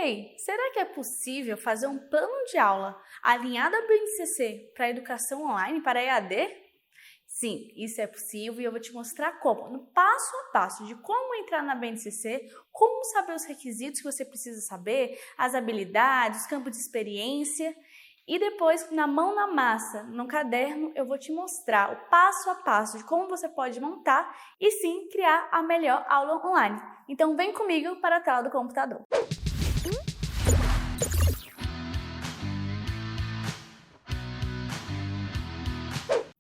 aí, será que é possível fazer um plano de aula alinhado à BNCC para a educação online, para a EAD? Sim, isso é possível e eu vou te mostrar como, no passo a passo de como entrar na BNCC, como saber os requisitos que você precisa saber, as habilidades, os campos de experiência e depois, na mão na massa, no caderno, eu vou te mostrar o passo a passo de como você pode montar e sim criar a melhor aula online. Então vem comigo para a tela do computador.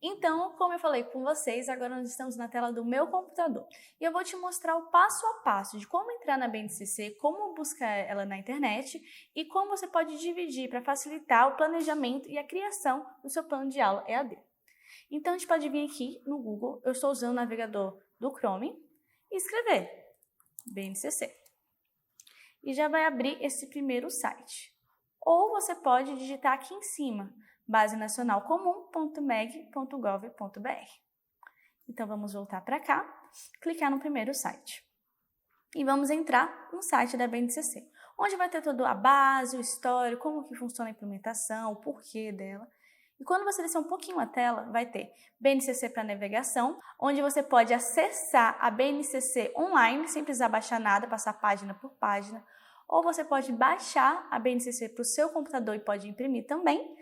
Então, como eu falei com vocês, agora nós estamos na tela do meu computador. E eu vou te mostrar o passo a passo de como entrar na BNCC, como buscar ela na internet e como você pode dividir para facilitar o planejamento e a criação do seu plano de aula EAD. Então, a gente pode vir aqui no Google, eu estou usando o navegador do Chrome, e escrever BNCC. E já vai abrir esse primeiro site. Ou você pode digitar aqui em cima, basenacionalcomum.meg.gov.br. Então, vamos voltar para cá, clicar no primeiro site. E vamos entrar no site da BNCC, onde vai ter toda a base, o histórico, como que funciona a implementação, o porquê dela. E quando você descer um pouquinho a tela, vai ter BNCC para navegação, onde você pode acessar a BNCC online, sem precisar baixar nada, passar página por página. Ou você pode baixar a BNCC para o seu computador e pode imprimir também,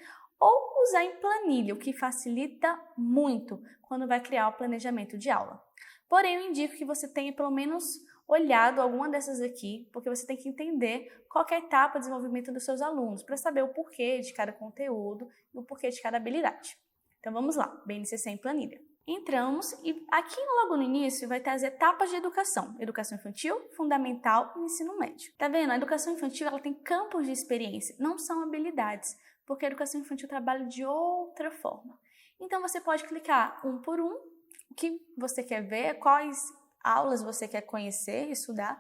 ou usar em planilha, o que facilita muito quando vai criar o planejamento de aula. Porém, eu indico que você tenha pelo menos olhado alguma dessas aqui, porque você tem que entender qual é a etapa de desenvolvimento dos seus alunos, para saber o porquê de cada conteúdo e o porquê de cada habilidade. Então vamos lá, BNCC em planilha. Entramos e aqui logo no início vai ter as etapas de educação. Educação infantil, fundamental e ensino médio. Tá vendo? A educação infantil ela tem campos de experiência, não são habilidades, porque a educação infantil trabalha de outra forma. Então você pode clicar um por um, o que você quer ver, quais aulas você quer conhecer, estudar,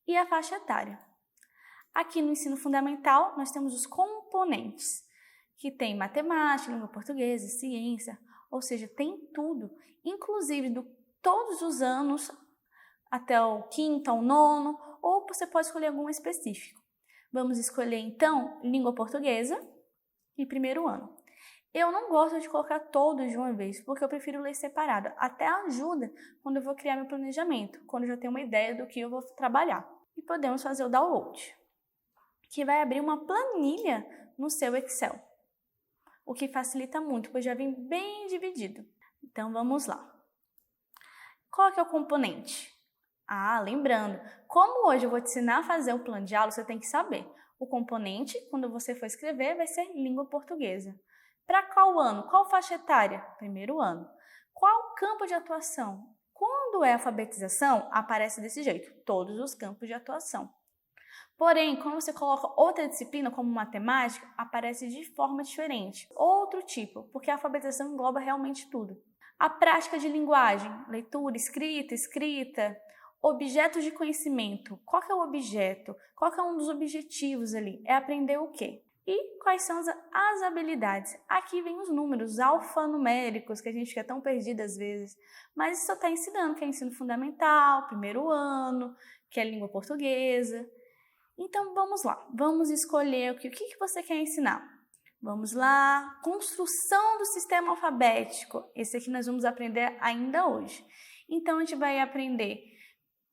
e a faixa etária. Aqui no ensino fundamental nós temos os componentes, que tem matemática, língua portuguesa, ciência, ou seja, tem tudo, inclusive todos os anos, até o quinto ao nono, ou você pode escolher algum específico. Vamos escolher então língua portuguesa e primeiro ano. Eu não gosto de colocar todos de uma vez, porque eu prefiro ler separado. Até ajuda quando eu vou criar meu planejamento, quando eu já tenho uma ideia do que eu vou trabalhar. E podemos fazer o download, que vai abrir uma planilha no seu Excel, o que facilita muito, pois já vem bem dividido. Então vamos lá. Qual que é o componente? Lembrando, como hoje eu vou te ensinar a fazer o plano de aula, você tem que saber. O componente, quando você for escrever, vai ser língua portuguesa. Para qual ano? Qual faixa etária? Primeiro ano. Qual campo de atuação? Quando é alfabetização, aparece desse jeito, todos os campos de atuação. Porém, quando você coloca outra disciplina, como matemática, aparece de forma diferente. Outro tipo, porque a alfabetização engloba realmente tudo. A prática de linguagem, leitura, escrita, objetos de conhecimento. Qual que é o objeto? Qual que é um dos objetivos ali? É aprender o quê? E quais são as habilidades? Aqui vem os números alfanuméricos, que a gente fica tão perdido às vezes. Mas isso só está ensinando, que é ensino fundamental, primeiro ano, que é língua portuguesa. Então vamos lá, vamos escolher o que você quer ensinar. Vamos lá, construção do sistema alfabético. Esse aqui nós vamos aprender ainda hoje. Então a gente vai aprender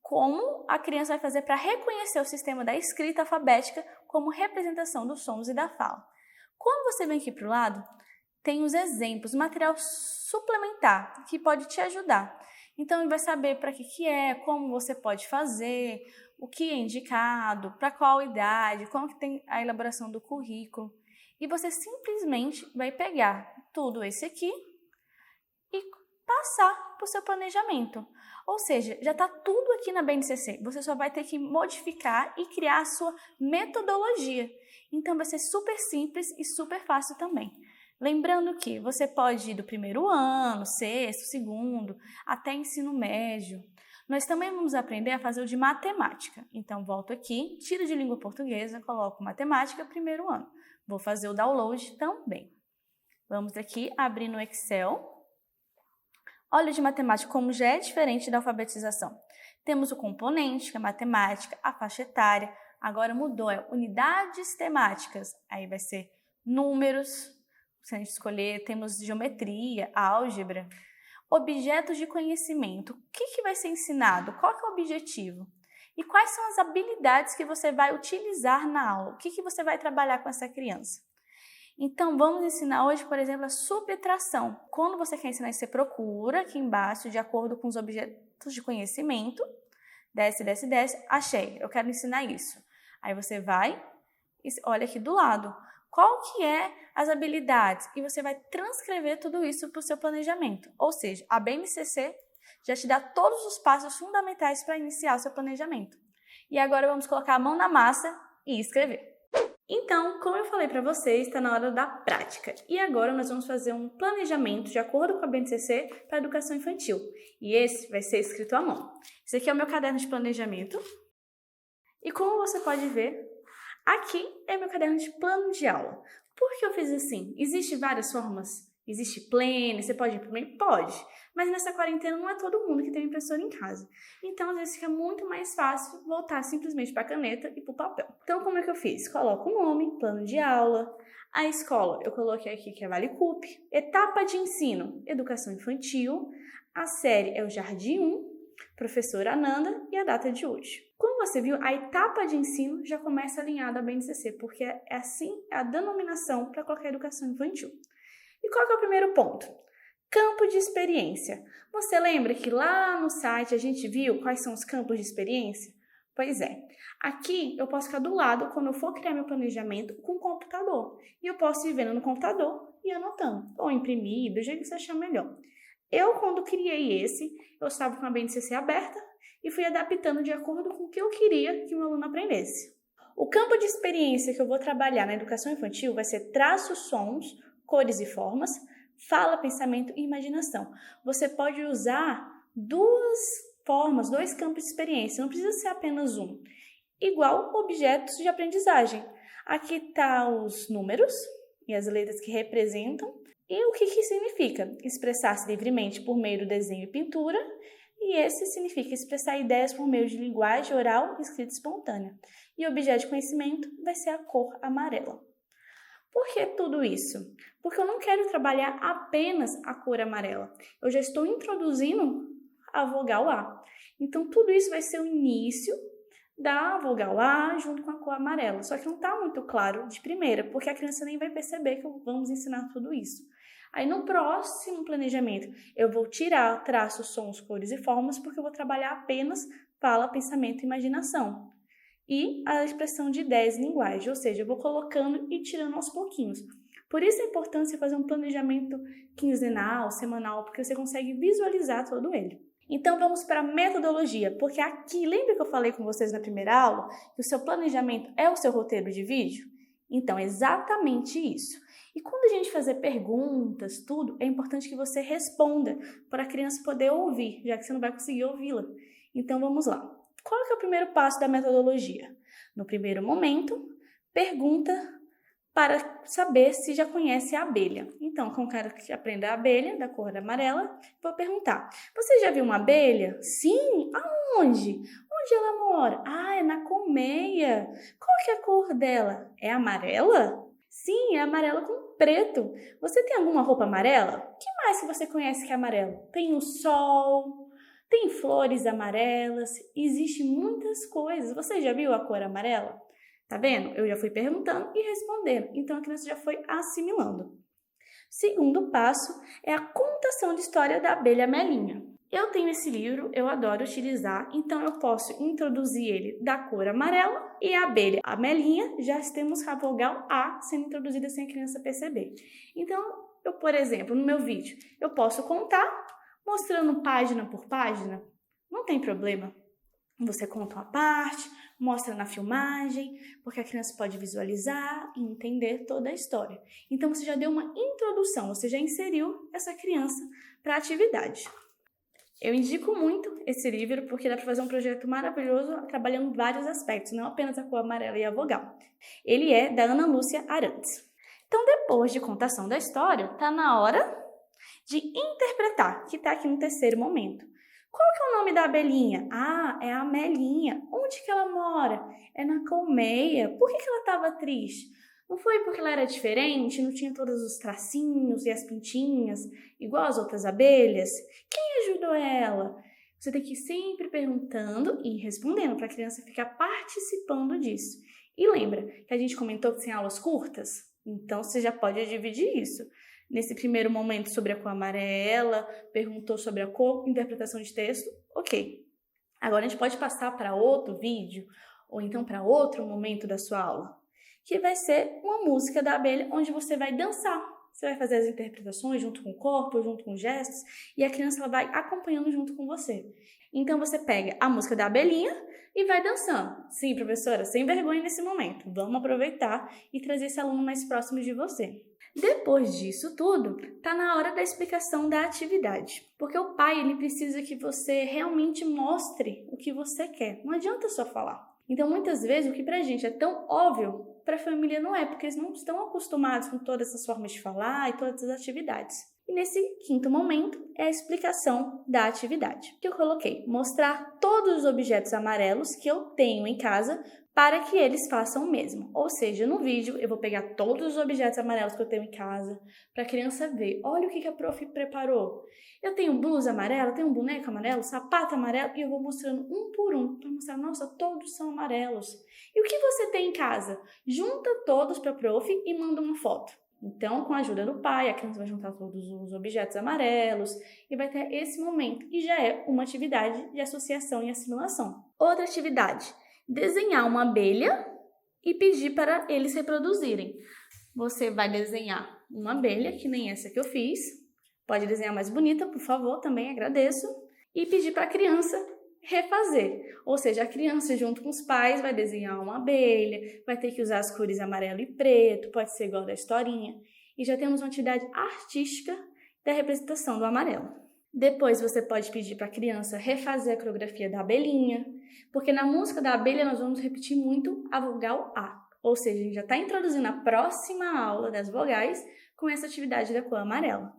como a criança vai fazer para reconhecer o sistema da escrita alfabética como representação dos sons e da fala. Quando você vem aqui para o lado, tem os exemplos, material suplementar que pode te ajudar. Então, vai saber para que é, como você pode fazer, o que é indicado, para qual idade, como que tem a elaboração do currículo. E você simplesmente vai pegar tudo esse aqui e passar para o seu planejamento. Ou seja, já está tudo aqui na BNCC. Você só vai ter que modificar e criar a sua metodologia. Então, vai ser super simples e super fácil também. Lembrando que você pode ir do primeiro ano, sexto, segundo, até ensino médio. Nós também vamos aprender a fazer o de matemática. Então, volto aqui, tiro de língua portuguesa, coloco matemática, primeiro ano. Vou fazer o download também. Vamos aqui abrir no Excel. Olha de matemática como já é diferente da alfabetização. Temos o componente, que é matemática, a faixa etária, Agora mudou, é unidades temáticas. Aí vai ser números, se a gente escolher, temos geometria, álgebra, objetos de conhecimento. O que vai ser ensinado? Qual que é o objetivo? E quais são as habilidades que você vai utilizar na aula? O que você vai trabalhar com essa criança? Então, vamos ensinar hoje, por exemplo, a subtração. Quando você quer ensinar isso, você procura aqui embaixo, de acordo com os objetos de conhecimento. Desce, desce, desce. Achei, eu quero ensinar isso. Aí você vai e olha aqui do lado. Qual que é as habilidades? E você vai transcrever tudo isso para o seu planejamento. Ou seja, a BNCC já te dá todos os passos fundamentais para iniciar o seu planejamento. E agora vamos colocar a mão na massa e escrever. Então, como eu falei para vocês, está na hora da prática. E agora nós vamos fazer um planejamento de acordo com a BNCC para a educação infantil. E esse vai ser escrito à mão. Esse aqui é o meu caderno de planejamento. E como você pode ver, aqui é meu caderno de plano de aula. Por que eu fiz assim? Existem várias formas. Existe planner, você pode imprimir? Pode. Mas nessa quarentena não é todo mundo que tem impressora em casa. Então, às vezes, fica muito mais fácil voltar simplesmente para a caneta e para o papel. Então, como é que eu fiz? Coloco o nome, plano de aula. A escola, eu coloquei aqui que é Vale Cup. Etapa de ensino, educação infantil. A série é o Jardim 1, professora Ananda e a data de hoje. Como você viu, a etapa de ensino já começa alinhada à BNCC, porque é assim a denominação para qualquer educação infantil. E qual que é o primeiro ponto? Campo de experiência. Você lembra que lá no site a gente viu quais são os campos de experiência? Pois é. Aqui eu posso ficar do lado quando eu for criar meu planejamento com o computador. E eu posso ir vendo no computador e anotando. Ou imprimir, do jeito que você achar melhor. Eu, quando criei esse, eu estava com a BNCC aberta e fui adaptando de acordo com o que eu queria que o meu aluno aprendesse. O campo de experiência que eu vou trabalhar na educação infantil vai ser traços, sons, cores e formas, fala, pensamento e imaginação. Você pode usar duas formas, dois campos de experiência, não precisa ser apenas um. Igual objetos de aprendizagem. Aqui está os números e as letras que representam e o que significa expressar-se livremente por meio do desenho e pintura, e esse significa expressar ideias por meio de linguagem oral e escrita espontânea. E o objeto de conhecimento vai ser a cor amarela. Por que tudo isso? Porque eu não quero trabalhar apenas a cor amarela. Eu já estou introduzindo a vogal A. Então, tudo isso vai ser o início da vogal A junto com a cor amarela. Só que não está muito claro de primeira, porque a criança nem vai perceber que vamos ensinar tudo isso. Aí, no próximo planejamento, eu vou tirar traços, sons, cores e formas, porque eu vou trabalhar apenas fala, pensamento e imaginação. E a expressão de ideias em linguagem, ou seja, eu vou colocando e tirando aos pouquinhos. Por isso a importância de fazer um planejamento quinzenal, semanal, porque você consegue visualizar todo ele. Então vamos para a metodologia, porque aqui, lembra que eu falei com vocês na primeira aula, que o seu planejamento é o seu roteiro de vídeo? Então é exatamente isso. E quando a gente fazer perguntas, tudo, é importante que você responda para a criança poder ouvir, já que você não vai conseguir ouvi-la. Então vamos lá. Qual que é o primeiro passo da metodologia? No primeiro momento, pergunta para saber se já conhece a abelha. Então, como eu quero que aprenda a abelha, da cor amarela, vou perguntar. Você já viu uma abelha? Sim! Aonde? Onde ela mora? Ah, é na colmeia. Qual que é a cor dela? É amarela? Sim, é amarela com preto. Você tem alguma roupa amarela? O que mais que você conhece que é amarelo? Tem o sol... Tem flores amarelas, existe muitas coisas. Você já viu a cor amarela? Tá vendo? Eu já fui perguntando e respondendo. Então, a criança já foi assimilando. Segundo passo é a contação de história da abelha Melinha. Eu tenho esse livro, eu adoro utilizar, então eu posso introduzir ele da cor amarela e a abelha, a Melinha, já temos a vogal A sendo introduzida sem a criança perceber. Então, eu, por exemplo, no meu vídeo, eu posso contar mostrando página por página, não tem problema. Você conta uma parte, mostra na filmagem, porque a criança pode visualizar e entender toda a história. Então, você já deu uma introdução, você já inseriu essa criança para a atividade. Eu indico muito esse livro, porque dá para fazer um projeto maravilhoso, trabalhando vários aspectos, não apenas a cor amarela e a vogal. Ele é da Ana Lúcia Arantes. Então, depois de contação da história, está na hora de interpretar, que está aqui no terceiro momento. Qual que é o nome da abelhinha? Ah, é a Amelinha. Onde que ela mora? É na colmeia. Por que ela estava triste? Não foi porque ela era diferente, não tinha todos os tracinhos e as pintinhas, igual as outras abelhas? Quem ajudou ela? Você tem que ir sempre perguntando e respondendo para a criança ficar participando disso. E lembra que a gente comentou que tem aulas curtas? Então você já pode dividir isso. Nesse primeiro momento sobre a cor amarela, perguntou sobre a cor, interpretação de texto, ok. Agora a gente pode passar para outro vídeo ou então para outro momento da sua aula, que vai ser uma música da abelha onde você vai dançar. Você vai fazer as interpretações junto com o corpo, junto com os gestos, e a criança ela vai acompanhando junto com você. Então você pega a música da abelhinha e vai dançando. Sim, professora, sem vergonha nesse momento. Vamos aproveitar e trazer esse aluno mais próximo de você. Depois disso tudo, tá na hora da explicação da atividade. Porque o pai, ele precisa que você realmente mostre o que você quer. Não adianta só falar. Então, muitas vezes, o que pra gente é tão óbvio, pra família não é, porque eles não estão acostumados com todas essas formas de falar e todas as atividades. E nesse quinto momento é a explicação da atividade, que eu coloquei mostrar todos os objetos amarelos que eu tenho em casa para que eles façam o mesmo. Ou seja, no vídeo eu vou pegar todos os objetos amarelos que eu tenho em casa para a criança ver. Olha o que a prof preparou. Eu tenho blusa amarela, tenho um boneco amarelo, sapato amarelo e eu vou mostrando um por um para mostrar, nossa, todos são amarelos. E o que você tem em casa? Junta todos para a prof e manda uma foto. Então, com a ajuda do pai, a criança vai juntar todos os objetos amarelos e vai ter esse momento. E já é uma atividade de associação e assimilação. Outra atividade, desenhar uma abelha e pedir para eles reproduzirem. Você vai desenhar uma abelha, que nem essa que eu fiz. Pode desenhar mais bonita, por favor, também agradeço. E pedir para a criança refazer. Ou seja, a criança junto com os pais vai desenhar uma abelha, vai ter que usar as cores amarelo e preto, pode ser igual da historinha. E já temos uma atividade artística da representação do amarelo. Depois você pode pedir para a criança refazer a coreografia da abelhinha, porque na música da abelha nós vamos repetir muito a vogal A. Ou seja, a gente já está introduzindo a próxima aula das vogais com essa atividade da cor amarela.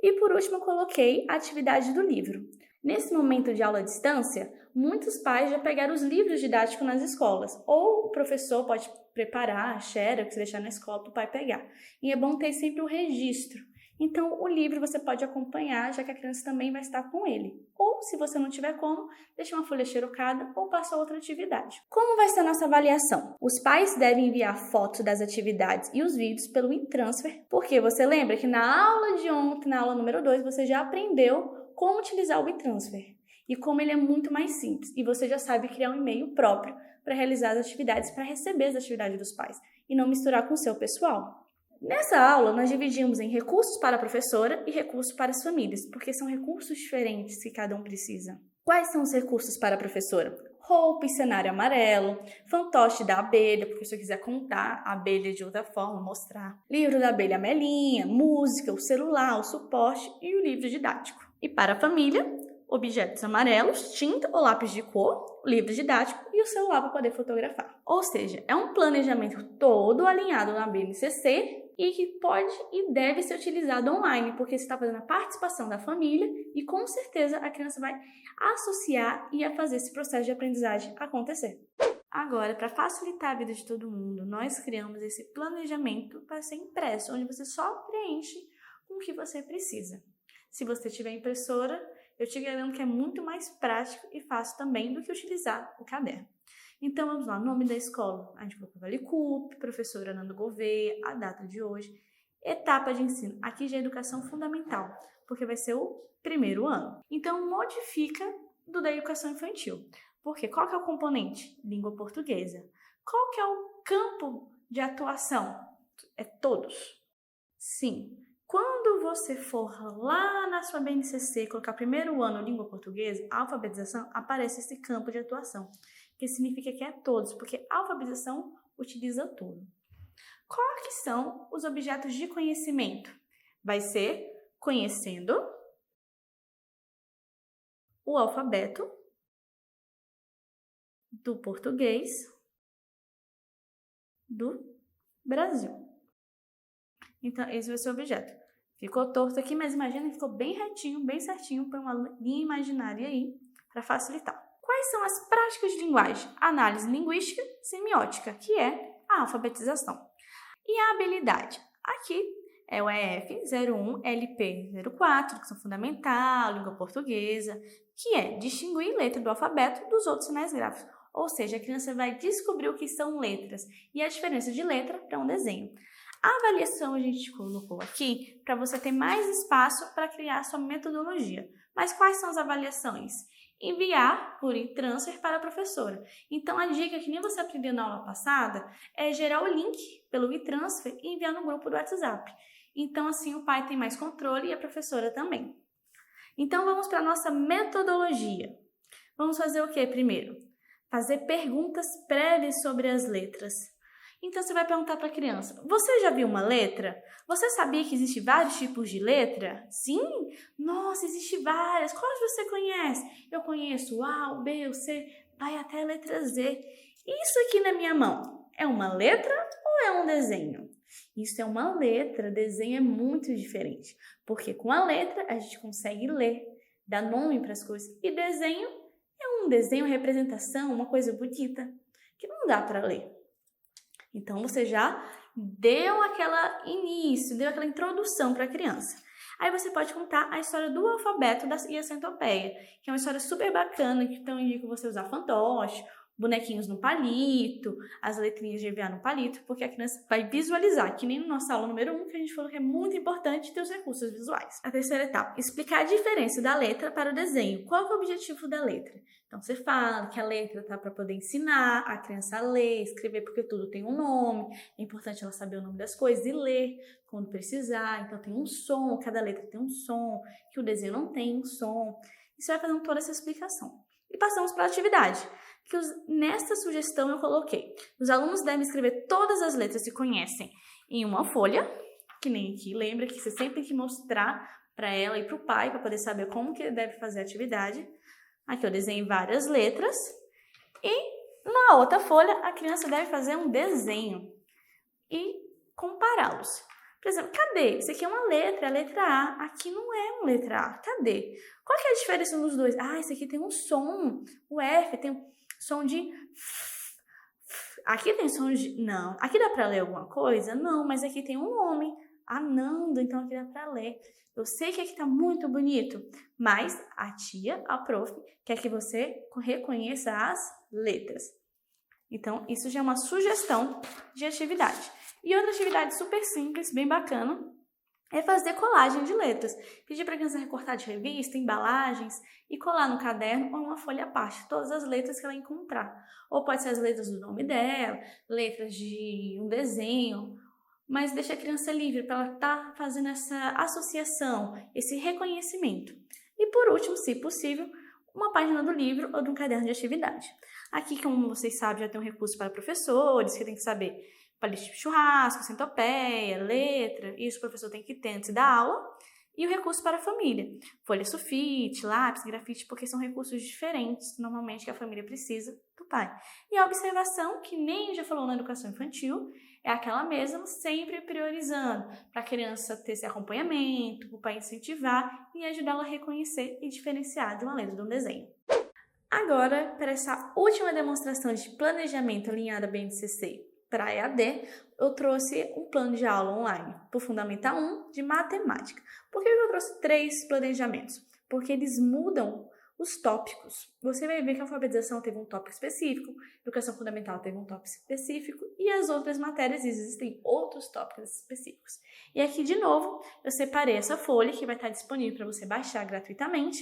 E por último eu coloquei a atividade do livro. Nesse momento de aula à distância, muitos pais já pegaram os livros didáticos nas escolas, ou o professor pode preparar a xerox, deixar na escola para o pai pegar. E é bom ter sempre o registro. Então, o livro você pode acompanhar, já que a criança também vai estar com ele. Ou, se você não tiver como, deixa uma folha xerocada ou passa outra atividade. Como vai ser a nossa avaliação? Os pais devem enviar fotos das atividades e os vídeos pelo e-transfer, porque você lembra que na aula de ontem, na aula número 2, você já aprendeu como utilizar o e-transfer e como ele é muito mais simples. E você já sabe criar um e-mail próprio para realizar as atividades, para receber as atividades dos pais e não misturar com o seu pessoal. Nessa aula, nós dividimos em recursos para a professora e recursos para as famílias, porque são recursos diferentes que cada um precisa. Quais são os recursos para a professora? Roupa e cenário amarelo, fantoche da abelha, porque se você quiser contar a abelha de outra forma, mostrar. Livro da abelha Amelinha, música, o celular, o suporte e o livro didático. E para a família, objetos amarelos, tinta ou lápis de cor, livro didático e o celular para poder fotografar. Ou seja, é um planejamento todo alinhado na BNCC e que pode e deve ser utilizado online, porque você está fazendo a participação da família e com certeza a criança vai associar e a fazer esse processo de aprendizagem acontecer. Agora, para facilitar a vida de todo mundo, nós criamos esse planejamento para ser impresso, onde você só preenche com o que você precisa. Se você tiver impressora, eu te garanto que é muito mais prático e fácil também do que utilizar o caderno. Então, vamos lá, nome da escola, a gente colocou Vale Cup, professora Nando Gouveia, a data de hoje, etapa de ensino, aqui já é educação fundamental, porque vai ser o primeiro ano. Então, modifica do da educação infantil, porque qual que é o componente? Língua portuguesa. Qual que é o campo de atuação? É todos. Sim. Quando você for lá na sua BNCC colocar primeiro ano língua portuguesa, alfabetização, aparece esse campo de atuação, que significa que é todos, porque a alfabetização utiliza tudo. Quais que são os objetos de conhecimento? Vai ser conhecendo o alfabeto do português do Brasil. Então, esse vai ser o objeto. Ficou torto aqui, mas imagina que ficou bem retinho, bem certinho, põe uma linha imaginária aí para facilitar. Quais são as práticas de linguagem? Análise linguística, semiótica, que é a alfabetização. E a habilidade? Aqui é o EF01, LP04, Educação Fundamental, Língua Portuguesa, que é distinguir letra do alfabeto dos outros sinais gráficos. Ou seja, a criança vai descobrir o que são letras e a diferença de letra para um desenho. A avaliação a gente colocou aqui para você ter mais espaço para criar sua metodologia. Mas quais são as avaliações? Enviar por e-transfer para a professora. Então, a dica que nem você aprendeu na aula passada é gerar o link pelo e-transfer e enviar no grupo do WhatsApp. Então, assim, o pai tem mais controle e a professora também. Então, vamos para a nossa metodologia. Vamos fazer o que primeiro? Fazer perguntas prévias sobre as letras. Então, você vai perguntar para a criança, você já viu uma letra? Você sabia que existem vários tipos de letra? Sim? Nossa, existem várias. Quais você conhece? Eu conheço o A, o B, o C, vai até a letra Z. Isso aqui na minha mão, é uma letra ou é um desenho? Isso é uma letra, desenho é muito diferente. Porque com a letra a gente consegue ler, dar nome para as coisas. E desenho é um desenho, representação, uma coisa bonita, que não dá para ler. Então, você já deu aquela início, deu aquela introdução para a criança. Aí você pode contar a história do alfabeto e a centopeia, que é uma história super bacana, que então indica você usar fantoche, bonequinhos no palito, as letrinhas de EVA no palito, porque a criança vai visualizar, que nem na nossa aula número 1, que a gente falou que é muito importante ter os recursos visuais. A terceira etapa, explicar a diferença da letra para o desenho. Qual que é o objetivo da letra? Então, você fala que a letra tá para poder ensinar a criança a ler, escrever, porque tudo tem um nome. É importante ela saber o nome das coisas e ler quando precisar. Então, tem um som, cada letra tem um som, que o desenho não tem um som. E você vai fazendo toda essa explicação. E passamos para a atividade. Nesta sugestão eu coloquei. Os alunos devem escrever todas as letras que conhecem em uma folha, que nem aqui. Lembra que você sempre tem que mostrar para ela e para o pai, para poder saber como que ele deve fazer a atividade. Aqui eu desenhei várias letras e na outra folha a criança deve fazer um desenho e compará-los. Por exemplo, cadê? Isso aqui é uma letra, a letra A. Aqui não é uma letra A. Cadê? Qual que é a diferença dos dois? Ah, esse aqui tem um som. O F tem um som de... Aqui tem som de... Não. Aqui dá para ler alguma coisa? Não, mas aqui tem um nome. Anando, então aqui dá para ler. Eu sei que aqui está muito bonito, mas a tia, a prof, quer que você reconheça as letras. Então, isso já é uma sugestão de atividade. E outra atividade super simples, bem bacana, é fazer colagem de letras. Pedir para a criança recortar de revista, embalagens e colar no caderno ou uma folha à parte, todas as letras que ela encontrar. Ou pode ser as letras do nome dela, letras de um desenho, mas deixa a criança livre para ela estar fazendo essa associação, esse reconhecimento. E por último, se possível, uma página do livro ou de um caderno de atividade. Aqui, como vocês sabem, já tem um recurso para professores, que tem que saber palito de churrasco, centopeia, letra, isso o professor tem que ter antes da aula. E o recurso para a família, folha sulfite, lápis, grafite, porque são recursos diferentes, normalmente, que a família precisa do pai. E a observação, que nem já falou na educação infantil, é aquela mesma, sempre priorizando, para a criança ter esse acompanhamento, para o pai incentivar e ajudá-la a reconhecer e diferenciar de uma letra de um desenho. Agora, para essa última demonstração de planejamento alinhado à BNCC para EAD, eu trouxe um plano de aula online para o Fundamental 1 de Matemática. Por que eu trouxe 3 planejamentos? Porque eles mudam os tópicos. Você vai ver que a alfabetização teve um tópico específico, educação fundamental teve um tópico específico e as outras matérias existem outros tópicos específicos. E aqui, de novo, eu separei essa folha que vai estar disponível para você baixar gratuitamente,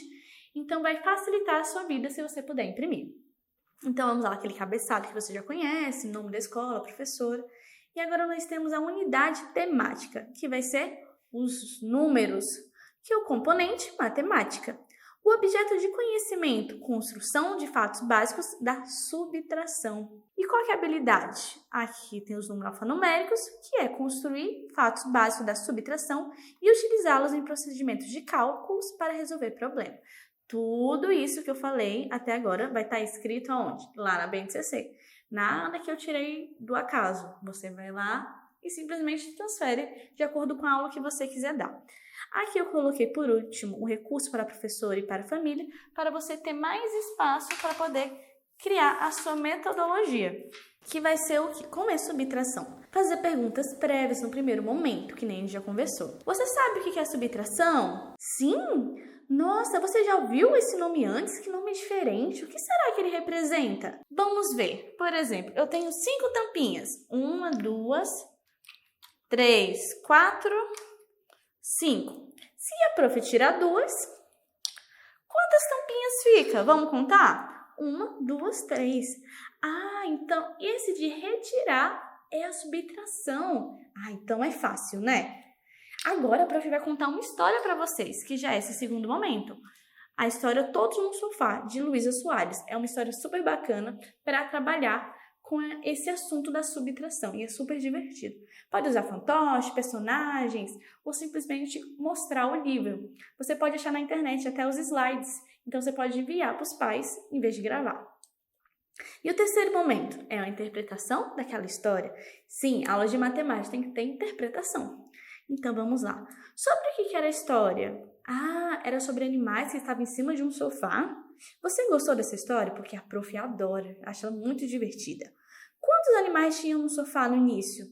então vai facilitar a sua vida se você puder imprimir. Então vamos lá, aquele cabeçalho que você já conhece, nome da escola, professora. E agora nós temos a unidade temática, que vai ser os números, que é o componente matemática. O objeto de conhecimento, construção de fatos básicos da subtração. E qual que é a habilidade? Aqui tem os números alfanuméricos, que é construir fatos básicos da subtração e utilizá-los em procedimentos de cálculos para resolver problemas. Tudo isso que eu falei até agora vai estar escrito aonde? Lá na BNCC. Nada que eu tirei do acaso. Você vai lá e simplesmente transfere de acordo com a aula que você quiser dar. Aqui eu coloquei por último o recurso para professor e para a família, para você ter mais espaço para poder criar a sua metodologia, que vai ser o que? Como é subtração? Fazer perguntas prévias no primeiro momento, que nem a gente já conversou. Você sabe o que é subtração? Sim? Nossa, você já ouviu esse nome antes? Que nome diferente. O que será que ele representa? Vamos ver. Por exemplo, eu tenho 5 tampinhas. 1, 2, 3, 4, 5. Se a prof tirar 2, quantas tampinhas fica? Vamos contar? 1, 2, 3. Ah, então esse de retirar é a subtração. Ah, então é fácil, né? Agora a prof vai contar uma história para vocês, que já é esse segundo momento. A história Todos no Sofá, de Luísa Soares. É uma história super bacana para trabalhar com esse assunto da subtração e é super divertido. Pode usar fantoche, personagens ou simplesmente mostrar o livro. Você pode achar na internet até os slides, então você pode enviar para os pais em vez de gravar. E o terceiro momento é a interpretação daquela história. Sim, aulas de matemática tem que ter interpretação. Então, vamos lá. Sobre o que era a história? Ah, era sobre animais que estavam em cima de um sofá. Você gostou dessa história? Porque a prof adora, acha ela muito divertida. Quantos animais tinham no sofá no início?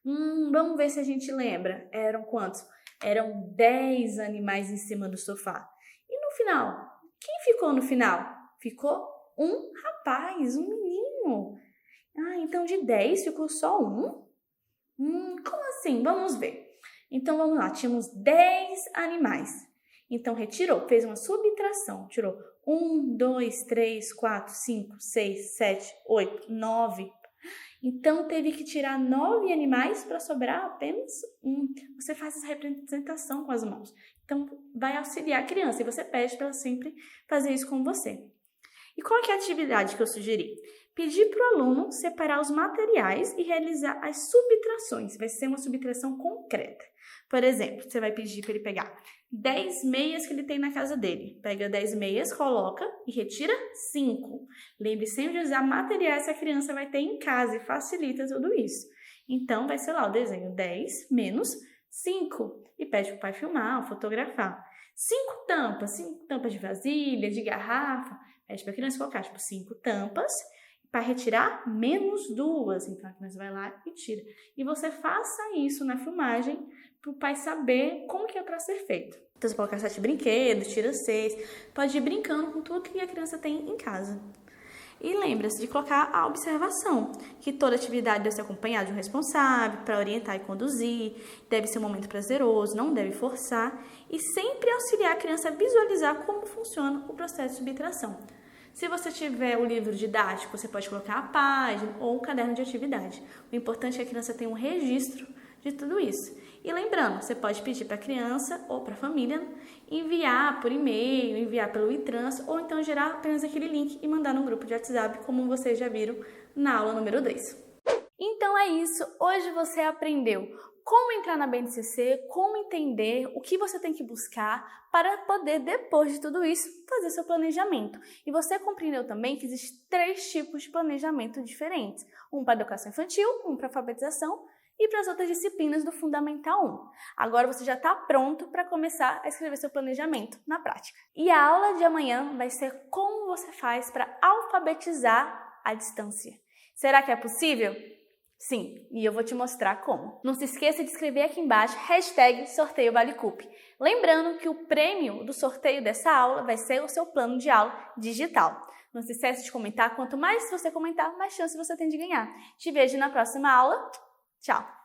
Vamos ver se a gente lembra. Eram quantos? Eram 10 animais em cima do sofá. E no final? Quem ficou no final? Ficou um rapaz, um menino. Ah, então de 10 ficou só um? Como assim? Vamos ver. Então, vamos lá, tínhamos 10 animais. Então, retirou, fez uma subtração, tirou 1, 2, 3, 4, 5, 6, 7, 8, 9. Então, teve que tirar 9 animais para sobrar apenas 1. Você faz essa representação com as mãos. Então, vai auxiliar a criança e você pede para ela sempre fazer isso com você. E qual que é a atividade que eu sugeri? Pedir para o aluno separar os materiais e realizar as subtrações. Vai ser uma subtração concreta. Por exemplo, você vai pedir para ele pegar 10 meias que ele tem na casa dele. Pega 10 meias, coloca e retira 5. Lembre sempre de usar materiais que a criança vai ter em casa e facilita tudo isso. Então, vai ser lá o desenho 10 menos 5. E pede para o pai filmar ou fotografar. 5 tampas de vasilha, de garrafa. Pede para a criança colocar, 5 tampas para retirar menos 2. Então, a criança vai lá e tira. E você faça isso na filmagem para o pai saber como que é para ser feito. Então, você coloca 7 brinquedos, tira 6. Pode ir brincando com tudo que a criança tem em casa. E lembra-se de colocar a observação, que toda atividade deve ser acompanhada de um responsável para orientar e conduzir, deve ser um momento prazeroso, não deve forçar e sempre auxiliar a criança a visualizar como funciona o processo de subtração. Se você tiver o livro didático, você pode colocar a página ou um caderno de atividade. O importante é que a criança tenha um registro de tudo isso. E lembrando, você pode pedir para a criança ou para a família enviar por e-mail, enviar pelo e-trans ou então gerar apenas aquele link e mandar no grupo de WhatsApp, como vocês já viram na aula número 2. Então é isso, hoje você aprendeu como entrar na BNCC, como entender o que você tem que buscar para poder, depois de tudo isso, fazer seu planejamento. E você compreendeu também que existem 3 tipos de planejamento diferentes. Um para educação infantil, um para alfabetização e para as outras disciplinas do Fundamental 1. Agora você já está pronto para começar a escrever seu planejamento na prática. E a aula de amanhã vai ser como você faz para alfabetizar à distância. Será que é possível? Sim, e eu vou te mostrar como. Não se esqueça de escrever aqui embaixo #sorteio_valecup. Lembrando que o prêmio do sorteio dessa aula vai ser o seu plano de aula digital. Não se esqueça de comentar, quanto mais você comentar, mais chance você tem de ganhar. Te vejo na próxima aula. Tchau!